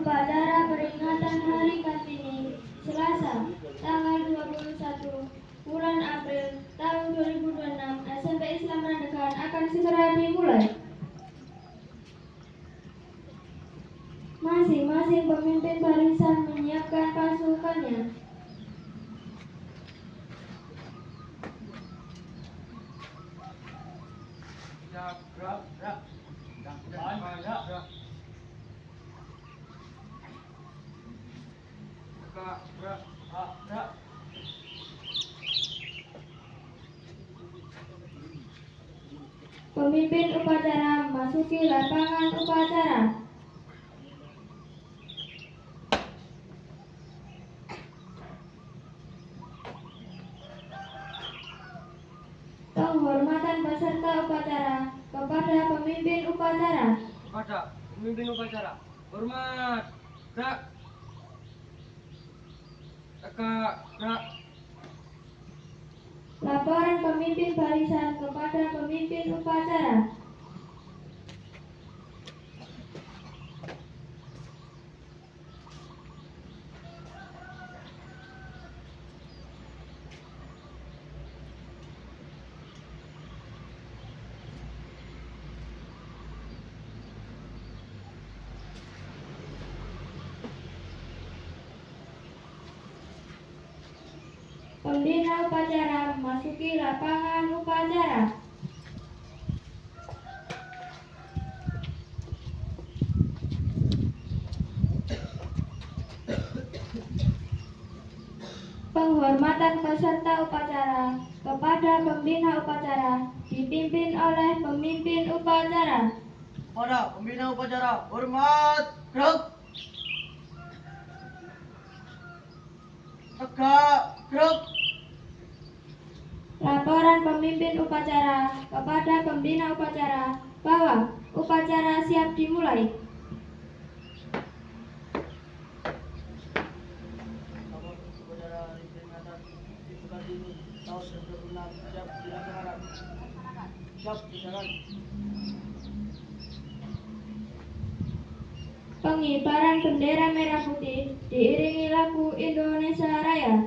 Upacara peringatan Hari Kartini, Selasa, tanggal 21 bulan April tahun 2026, SMP Islam Randegan akan segera dimulai. Masing-masing pemimpin barisan menyiapkan pasukannya. Pemimpin upacara memasuki lapangan upacara. Penghormatan peserta upacara kepada pemimpin upacara. Kepada pemimpin upacara, hormat, gerak, tegak, gerak. Laporan pemimpin barisan kepada pemimpin upacara. Pembina upacara memasuki lapangan upacara. Penghormatan peserta upacara kepada pembina upacara dipimpin oleh pemimpin upacara. Kepada pembina upacara, hormat, gerak, tegak, gerak. Laporan pemimpin upacara kepada pembina upacara bahwa upacara siap dimulai. Pengibaran bendera merah putih diiringi lagu Indonesia Raya.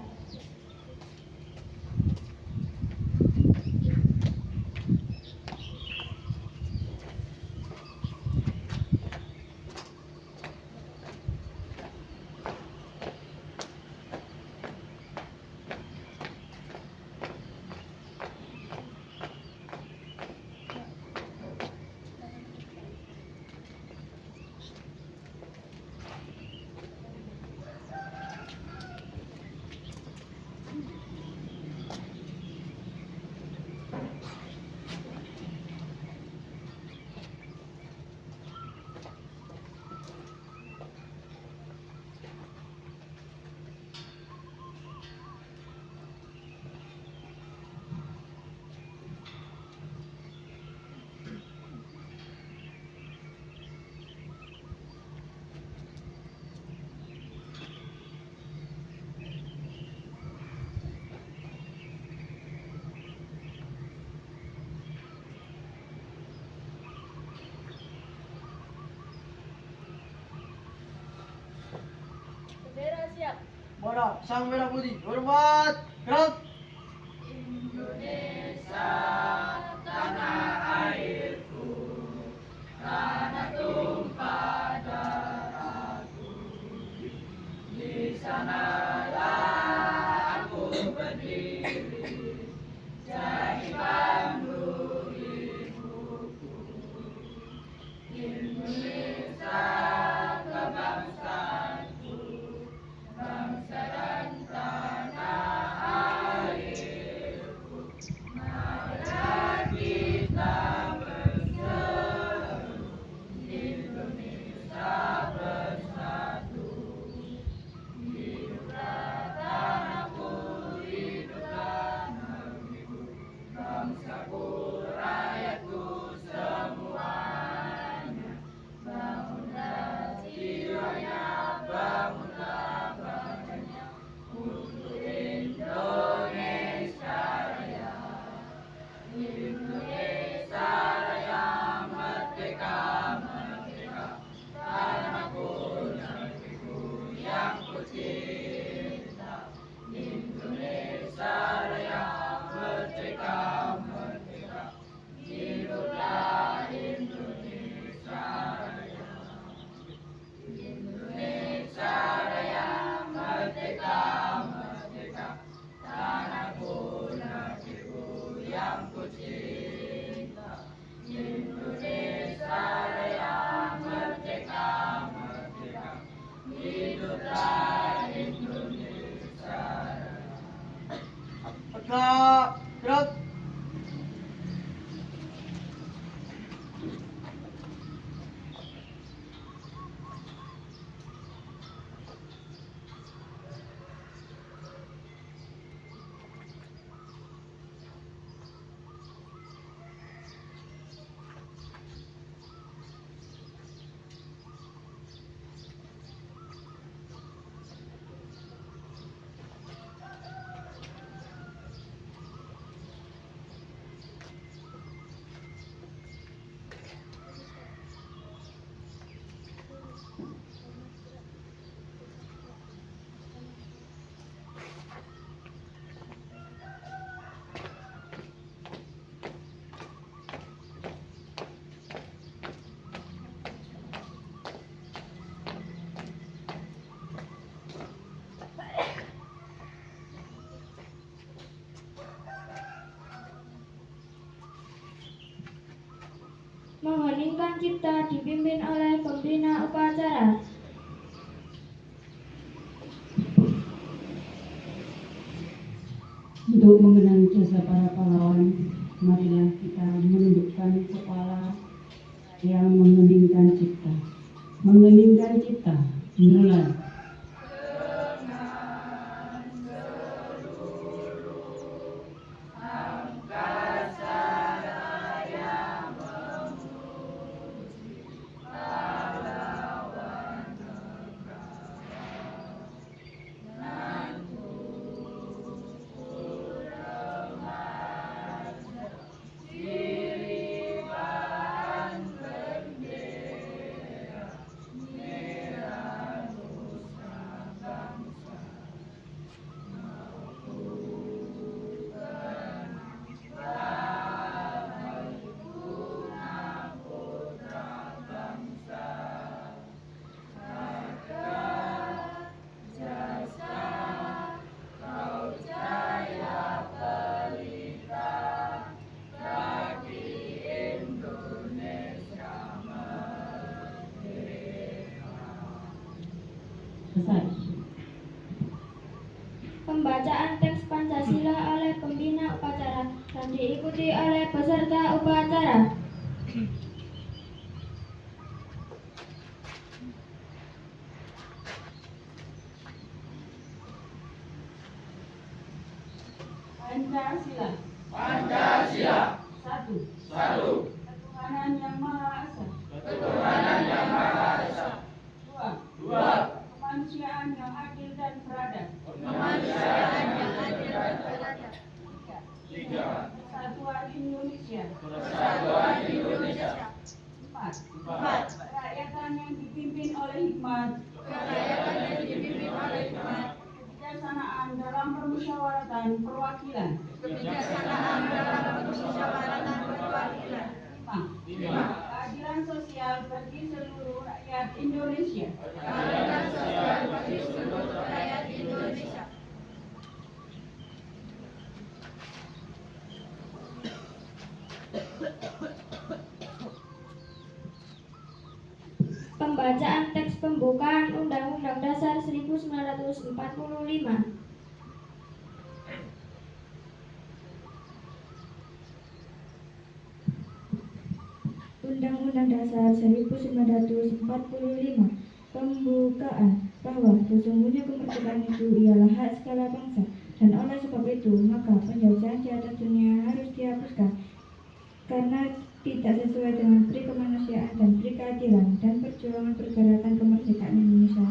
Bendera siap. Kepada sang merah putih, hormat, gerak. Indonesia tanah airku, tanah tumpah darahku. Di sanalah aku berdiri, jadi pandu hidupku. Indonesia kebangsaanku, bangsa dan tanah airku. Marilah kita berseru, Indonesia bersatu. Hidup Merdeka! Gerak! Mengheningkan cipta dipimpin oleh pembina upacara. Untuk mengenang jasa para pahlawan, marilah kita menundukkan kepala yang mengheningkan cipta. Mengheningkan cipta, mulai. Selesai. Pembacaan teks Pancasila oleh pembina upacara dan diikuti oleh peserta upacara. Pancasila. Pancasila! Satu. Satu! Ketuhanan yang Maha Esa. Ketuhanan yang Maha Esa. Dua. Dua! Kemanusiaan yang adil dan beradab. Kemanusiaan yang adil dan beradab. Tiga. Tiga! Persatuan Indonesia. Persatuan Indonesia. Empat. Empat! Kerakyatan yang dipimpin oleh hikmat. Kerakyatan yang dipimpin oleh hikmat. Kebijaksanaan dalam permusyawaratan perwakilan. Kebijaksanaan dalam permusyawaratan perwakilan. Lima. Keadilan sosial bagi seluruh rakyat Indonesia. Keadilan sosial bagi seluruh rakyat Indonesia. Pembacaan teks pembukaan Undang-Undang Dasar 1945. Undang-Undang Dasar 1945 pembukaan bahwa sesungguhnya kemerdekaan itu ialah hak segala bangsa dan oleh sebab itu maka penjajahan di atas dunia harus dihapuskan karena tidak sesuai dengan peri kemanusiaan dan peri keadilan dan perjuangan pergerakan kemerdekaan Indonesia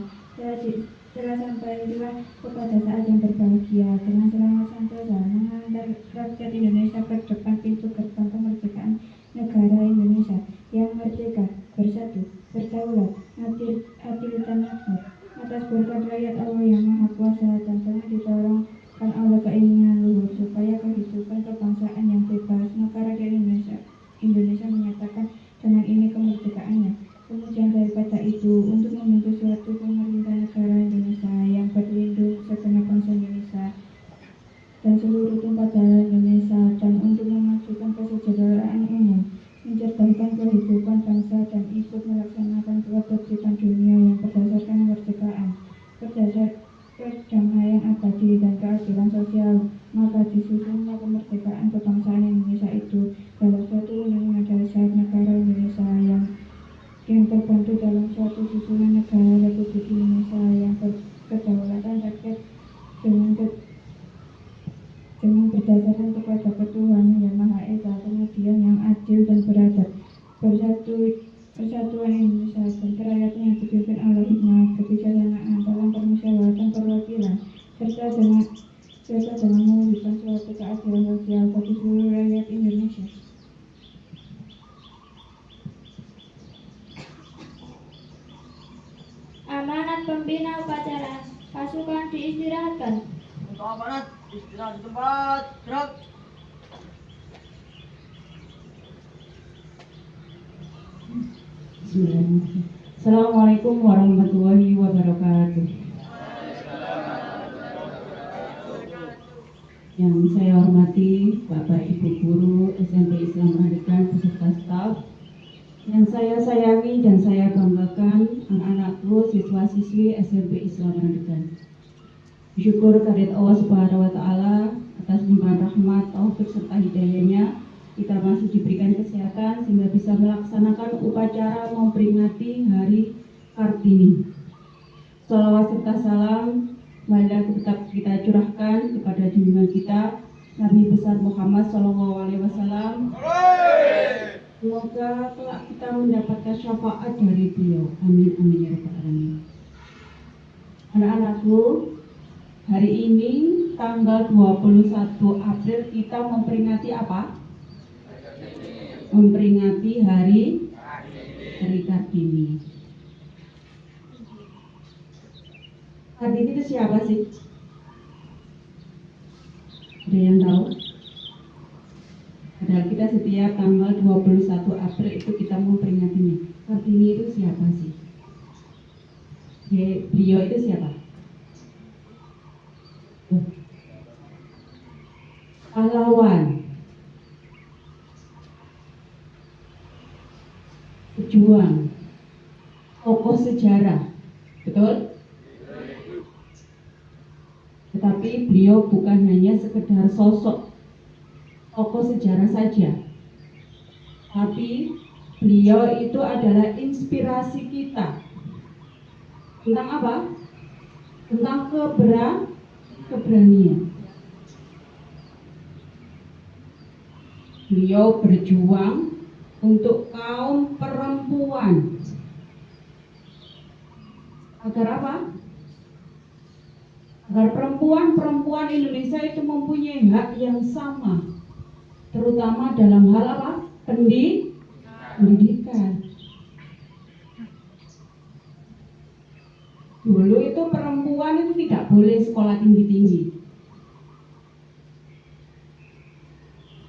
telah sampailah kepada saat yang berbahagia dengan selamat sentosa mengantar rakyat Indonesia ke depan pintu gerbang kemerdekaan negara Indonesia yang merdeka, bersatu, berdaulat, adil dan makmur. atas berkat rakyat Allah yang Maha Kuasa dan telah ditolongkan oleh keinginan luhur supaya kehidupan kebangsaan yang bebas, maka rakyat Indonesia menyatakan dengan ini kemerdekaannya. Kemudian daripada itu, untuk membentuk suatu pemerintah negara Indonesia yang berlindung segenap bangsa Indonesia dan seluruh tumpah darah Indonesia, dan untuk memajukan kesejahteraan umum, mencerdaskan kehidupan bangsa, dan ikut melaksanakan ketertiban dunia yang berdasarkan kemerdekaan, perdamaian abadi, dan keadilan sosial, maka disusunlah kemerdekaan kebangsaan Indonesia itu dalam suatu undang-undang dasar negara Indonesia yang terbentuk dalam suatu susunan negara Republik Indonesia yang berkedaulatan rakyat dengan berdasarkan kepada ketuhanan yang Maha Esa, kemudian yang adil dan beradab, persatuan Indonesia dan kerakyatan yang dipimpin oleh hikmah kebijaksanaan dalam permusyawaratan perwakilan, serta dengan mewujudkan suatu keadilan sosial bagi seluruh rakyat Indonesia. Amanat pembina upacara. Pasukan diistirahatkan. Untuk amanat, istirahat di tempat. Gerak. Bismillahirrahmanirrahim. Assalamualaikum warahmatullahi wabarakatuh. Yang saya hormati Bapak Ibu Guru SMP Islam Radikal beserta staf, yang saya sayangi dan saya banggakan anak-anakku siswa-siswi SMP Islam Radikal. Bersyukur kehadirat Allah Subhanahu wa taala atas limpahan rahmat, taufik serta hidayahnya, kita masih diberikan kesehatan sehingga bisa melaksanakan upacara memperingati Hari Kartini. Shalawat serta salam marilah tetap kita curahkan kepada junjungan kita Nabi besar Muhammad SAW. Semoga kelak kita mendapatkan syafaat dari beliau. Amin amin ya rabbal alamin. Anak-anakku, hari ini tanggal 21 April kita memperingati apa? Memperingati Hari Kartini. Kartini itu siapa sih? Ada yang tahu? Padahal kita setiap tanggal 21 April itu kita memperingatinya. Kartini itu siapa sih? Beliau itu siapa? Pahlawan, pejuang, tokoh sejarah, betul? Tetapi beliau bukan hanya sekedar sosok tokoh sejarah saja, tapi beliau itu adalah inspirasi kita. Tentang apa? Tentang keberanian. Beliau berjuang untuk kaum perempuan. Agar apa? Agar perempuan Indonesia itu mempunyai hak yang sama, terutama dalam hal apa? Pendidikan. Dulu itu perempuan itu tidak boleh sekolah tinggi-tinggi.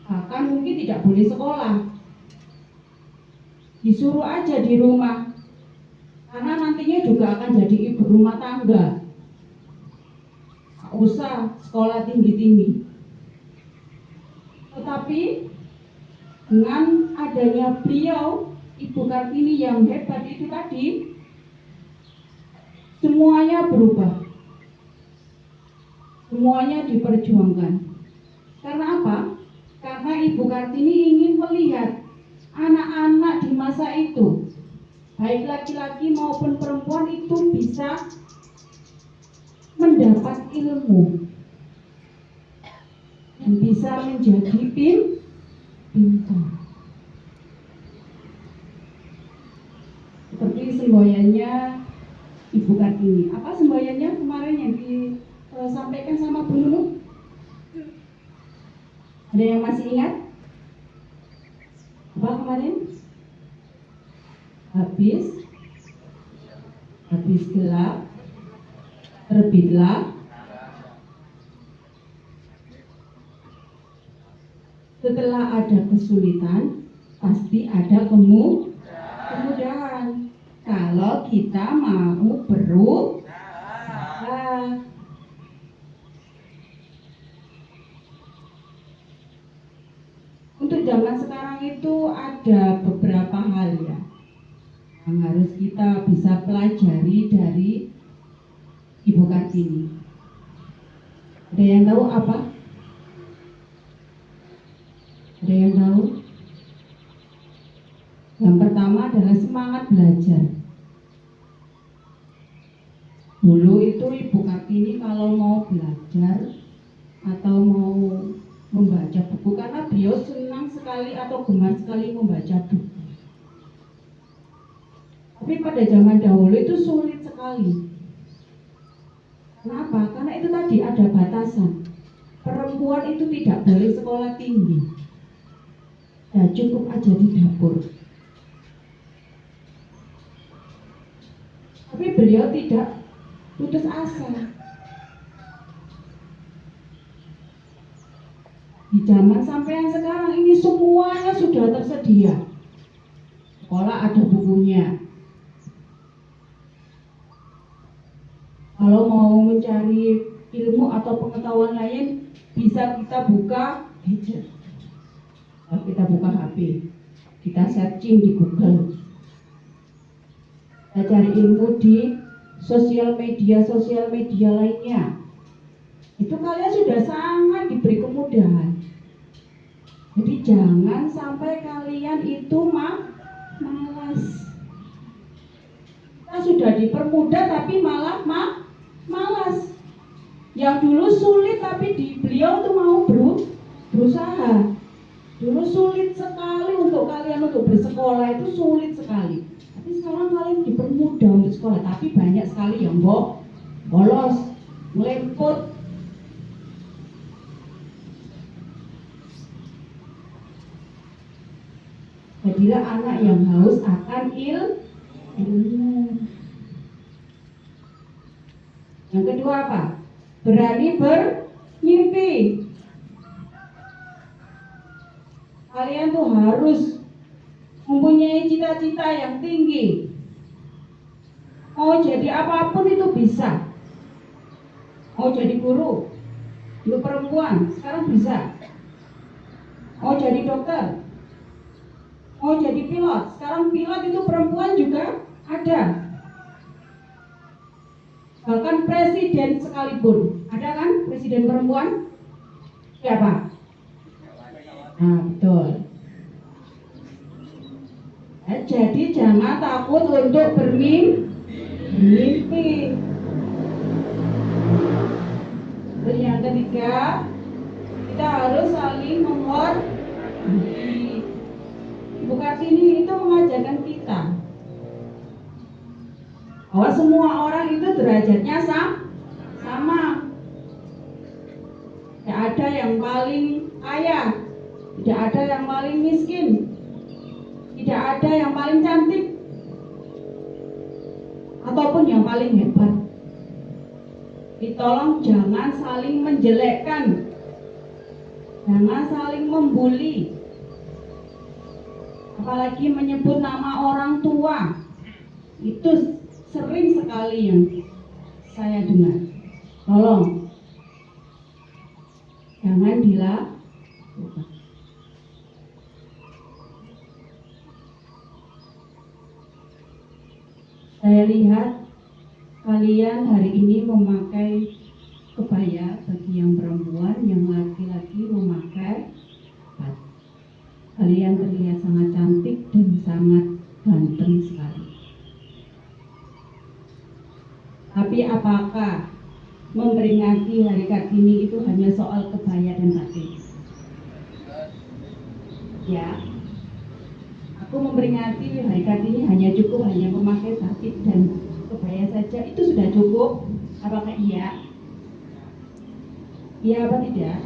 Bahkan mungkin tidak boleh sekolah. Disuruh aja di rumah. Karena nantinya juga akan jadi ibu rumah tangga. Nggak usah sekolah tinggi-tinggi. Tetapi dengan adanya beliau, Ibu Kartini yang hebat itu tadi, semuanya berubah. Semuanya diperjuangkan. Karena apa? Karena Ibu Kartini ingin melihat anak-anak di masa itu, baik laki-laki maupun perempuan, itu bisa mendapat ilmu dan bisa menjadi pintar. Seperti semboyannya Ibu Kartini. Apa semboyannya kemarin yang disampaikan sama Bu Nunu? Ada yang masih ingat? Apa kemarin? Habis gelap Terbitlah. Setelah ada kesulitan, pasti ada kemudahan. Kalau kita mau berusaha. Untuk zaman sekarang itu ada beberapa hal ya yang harus kita bisa pelajari dari Ibu Kartini. Ada yang tahu apa? Ada yang tahu? Yang pertama adalah semangat belajar. Dulu itu Ibu Kartini kalau mau belajar atau mau membaca buku, karena beliau senang sekali atau gemar sekali membaca buku. Tapi pada zaman dahulu itu sulit sekali. Kenapa? Karena itu tadi ada batasan. Perempuan itu tidak boleh sekolah tinggi. Ya cukup aja di dapur. Tapi beliau tidak putus asa. Di zaman sampean sekarang ini semuanya sudah tersedia. Sekolah ada bukunya. Kalau mau mencari ilmu atau pengetahuan lain, bisa kita buka gadget. Kalau kita buka HP, kita searching di Google. Kita cari ilmu di sosial media lainnya. Itu kalian sudah sangat diberi kemudahan. Jadi jangan sampai kalian itu malas. Kita sudah dipermudah tapi malah malas. Yang dulu sulit tapi beliau tuh mau berusaha. Dulu sulit sekali untuk kalian untuk bersekolah, itu sulit sekali. Tapi sekarang kalian dipermudah untuk sekolah, tapi banyak sekali yang bolos, melemput. Jadilah anak yang haus akan ilmu. Yang kedua apa? Berani bermimpi. Kalian tuh harus mempunyai cita-cita yang tinggi. Mau jadi apapun itu bisa. Mau jadi guru, guru perempuan, sekarang bisa. Mau jadi dokter, mau jadi pilot, sekarang pilot itu perempuan juga ada. Bahkan presiden sekalipun, ada kan presiden perempuan? Siapa? Nah, betul. Jadi jangan takut untuk bermimpi. Dan yang ketiga, kita harus saling menghargai. Ibu Kartini itu mengajarkan kita bahwa semua orang itu derajatnya sama. Tidak ada yang paling kaya, tidak ada yang paling miskin, tidak ada yang paling cantik, ataupun yang paling hebat. Tolong jangan saling menjelekkan, jangan saling membuli, apalagi menyebut nama orang tua. Itu sering sekali yang saya dengar. Tolong jangan dilakukan. Saya lihat kalian hari ini memakai kebaya bagi yang perempuan, yang laki-laki memakai bat. Kalian terlihat sangat cantik dan sangat ganteng sekali. Tapi apakah memperingati Hari Kartini itu hanya soal kebaya dan batik? Ya, aku memperingati Hari Kartini hanya cukup hanya memakai batik dan kebaya saja, itu sudah cukup? Apakah iya? Iya apa tidak?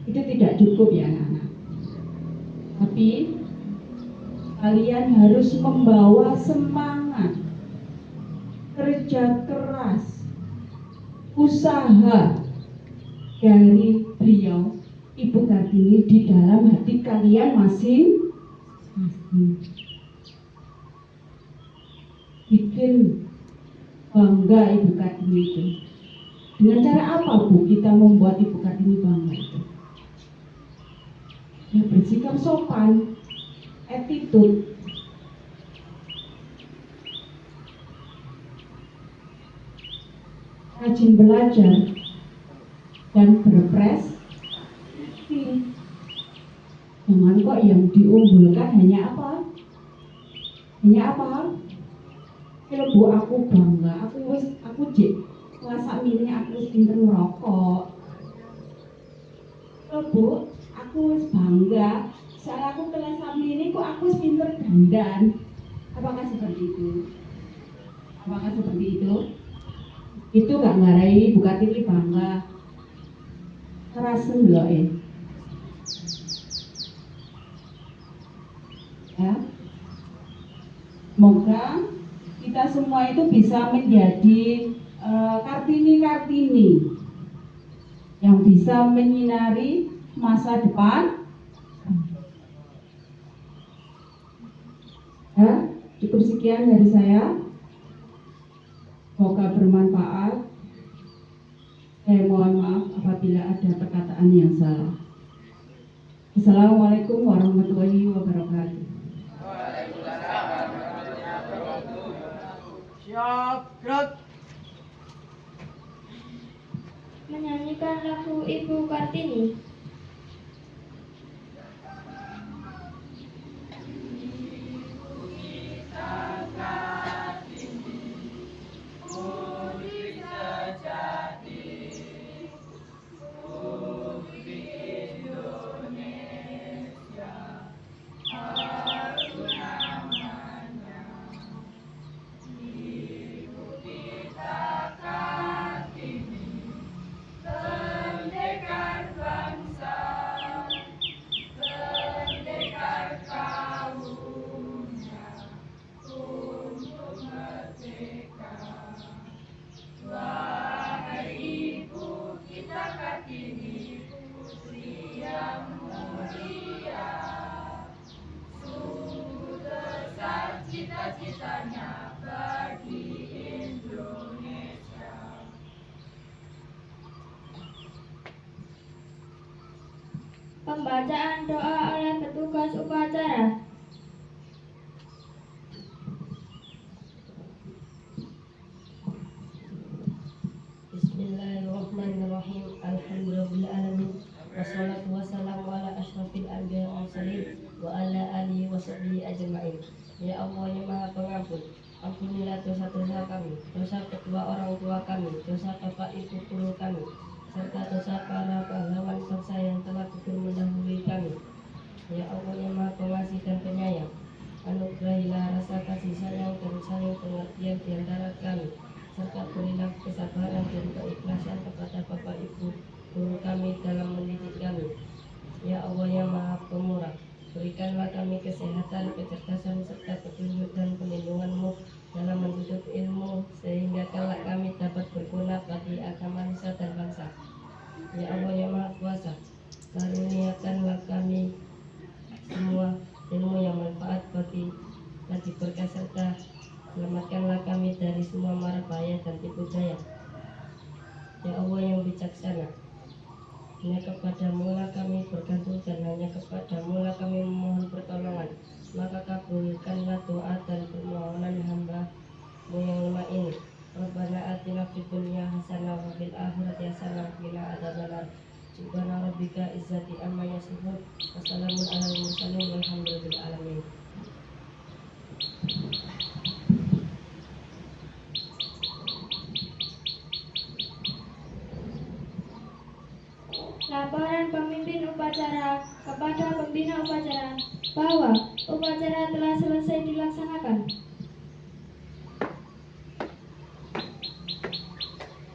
Itu tidak cukup ya anak-anak. Tapi kalian harus membawa semangat kerja keras, usaha dari beliau Ibu Kartini di dalam hati kalian masing-masing. Bikin bangga Ibu Kartini itu. Dengan cara apa Bu kita membuat Ibu Kartini bangga itu? Ya bersikap sopan, attitude, rajin belajar, dan berprestasi. Jangan kok yang diunggulkan hanya apa? Hanya apa? Kalau Bu aku bangga, aku jek kelas ini aku wis pinter ngerokok. Kalau Bu, aku wis bangga, soal aku kelas ini kok aku wis pinter dandan. Apakah seperti itu? Apakah seperti itu? Itu gak ngarai Bu Kartini bangga. Kerasen loh ya. Semoga kita semua itu bisa menjadi Kartini-Kartini yang bisa menyinari masa depan. Ya, cukup sekian dari saya. Semoga bermanfaat. Saya mohon maaf apabila ada perkataan yang salah. Assalamualaikum warahmatullahi wabarakatuh. Siap, gerak. Menyanyikan lagu Ibu Kartini. Pembacaan doa oleh petugas upacara. Bismillahirrahmanirrahim. Alhamdulillahirrahmanirrahim. Wassalatu wassalamu ala ashrafil anbiya wal mursalin wa ala alihi wa sahbihi ajma'in. Ya Allah yang Maha Pengampun, ampunilah dosa-dosa kami, dosa kedua orang tua kami, dosa bapak ibu guru kami, serta dosa para pahlawan bangsa yang telah gugur mendahului kami. Ya Allah yang Maha Pengasih dan Penyayang, anugerahilah rasa kasih sayang dan saling pengertian di antara kami, serta berilah kesabaran dan keikhlasan kepada bapak ibu guru kami dalam mendidik kami. Ya Allah yang Maha Pemurah, berikanlah kami kesehatan, kecerdasan, serta petunjuk dan pelindungan-Mu dalam menuntut ilmu, sehingga kelak kami dapat berguna bagi agama nusa dan bangsa. Ya Allah yang Maha Kuasa, karuniakanlah kami semua ilmu yang manfaat bagi berkah, serta selamatkanlah kami dari semua mara bahaya dan tipu daya. Ya Allah yang bijaksana, hanya kepadamu lah kami bergantung dan hanya kepadamu lah kami memohon pertolongan. Maka kabulkanlah doa dan permohonan hamba-Mu yang lemah ini. Rabbana atina fid dunya hasanah wa fil akhirati hasanah wa qina adzabannar. Subhana rabbika izzati amma yasifun. Wassalamun alal mursalin walhamdulillahi alamin. Laporan pemimpin upacara kepada pembina upacara bahwa upacara telah selesai dilaksanakan.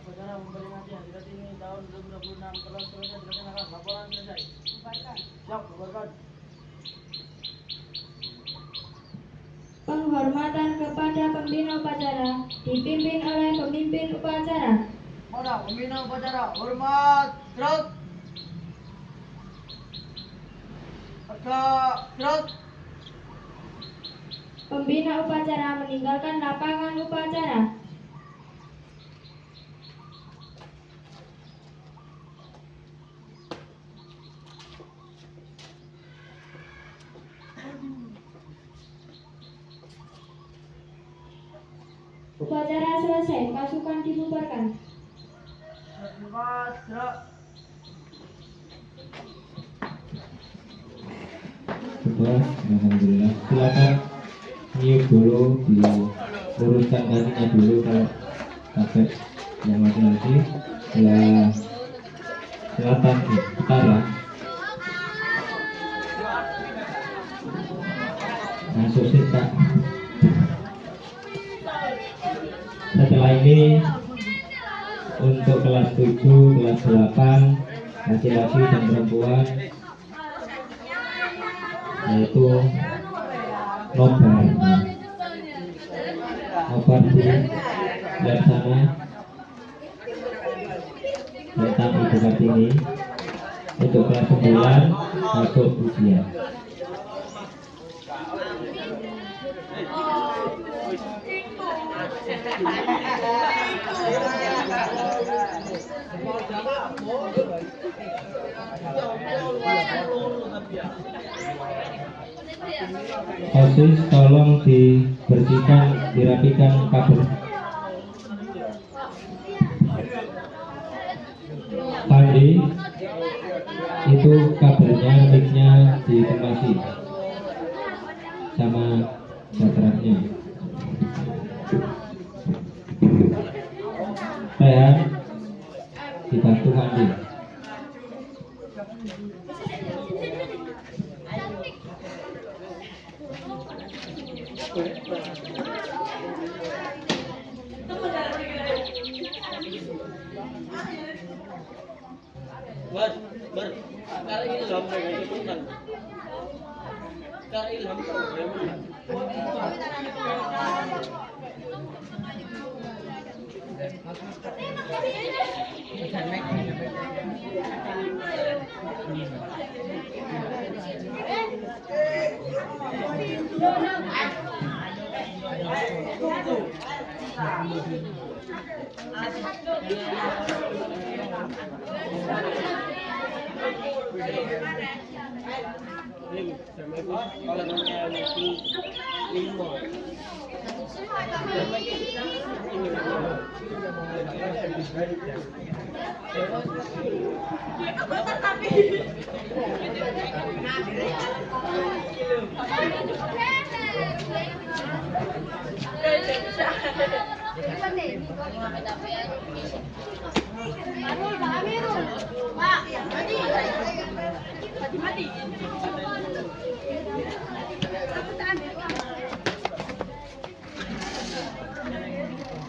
Upacara memperingati Hari Kartini tahun 2026 telah selesai dilaksanakan. Laporan selesai. Siap, bubarkan. Penghormatan kepada pembina upacara dipimpin oleh Pemimpin upacara. Mana pembina upacara? Hormat, gerak. Tegak, gerak. Pembina upacara meninggalkan lapangan upacara. Upacara selesai, pasukan dibubarkan. Hormat, gerak. Syukur, alhamdulillah. Silakan niup dulu, diluruskan kakinya dulu kalau capek yang laki-laki. Sebelah selatan utara. Nah, susit Kak. Setelah ini untuk kelas 7, kelas 8 laki-laki dan perempuan yaitu nobar di sebelah sana tentang Ibu Kartini. Untuk kelas 9 masuk ujian. OSIS tolong dibersihkan, dirapikan kabel. Pandi itu kabelnya, mic-nya dikemasi sama baterainya. Rehan dibantu mandi. Sekarang ilham dari Tuhan. Sekarang ilham dari Tuhan. Pak, mati.